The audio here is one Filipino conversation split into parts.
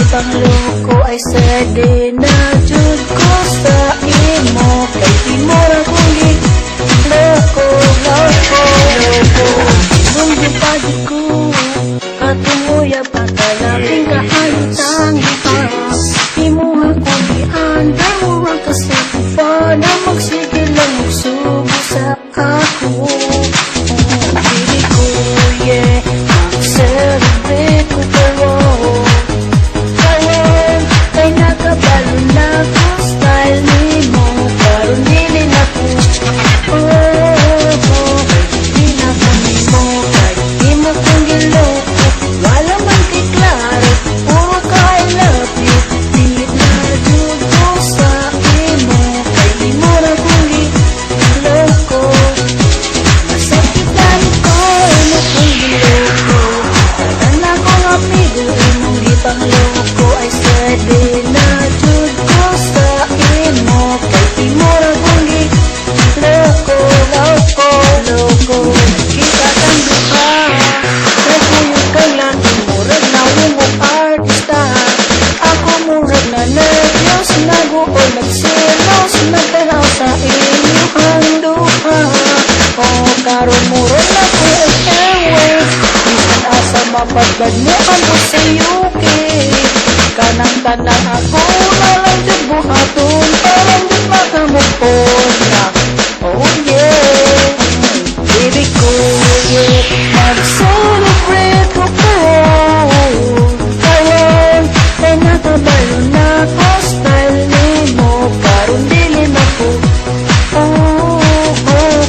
Pangloko ay sede na jud ko sa imo, kay di mo ra kong loko, loko, loko. Kung gipagi ko atong uya patalaping kahalutang gipas, imo ako gianda mo ang kasatufa na magsige lang magsubo sa ako. Dili ko, yeah, mag-celebrate ko pero style ni mo, karon dili na ko. Dili na ko ni mo, kay di mo kong giloko. Wala man kay klaro, puro ka I love you. Dili na jud ko sa imo, kay di mo na kong giloko. Masakitan ko, imo kong giloko. Tanan akong amigo, imong gipangloko. I said it na jud ko sa imo, kay di mo ra kong loko, loko, loko. Kita kang duha, naguyod ka lang, murag na umong artista. Ako murag na nervyos, nag-uol, nagselos, nagtanaw sa inyong duha. O karon murag na ko airways, bisan asa mapagbad mo ako sa UK. Kanang tanan ako na lang dyan buhaton, parang dyan makamupon na. Oh yeah, baby ko, yeah, mag-celebrate ko po. Karon, kay natabalo na ko, style ni mo, karon dili na ko.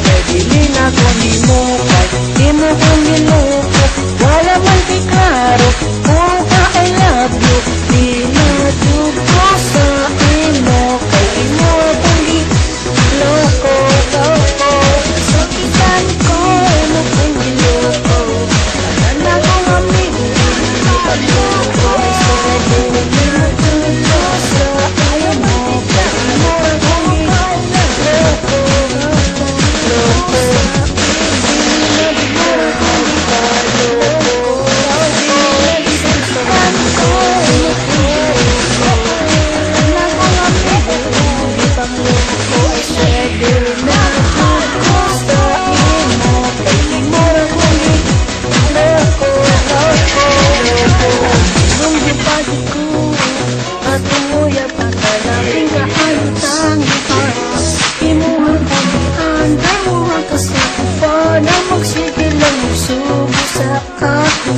Kay dili na ko ni mo, kay di mo kong ginoko. Wala man kay klaro, kung ka I love you. Di na jud ko sa imo, kay imo akong loko, loko. Sakitan ko, imo kong giloko. Tanan akong amigo, pagloko. I said di na jud ko sa imo, kay imo akong loko, loko. Magsige lang magsubo sa ako.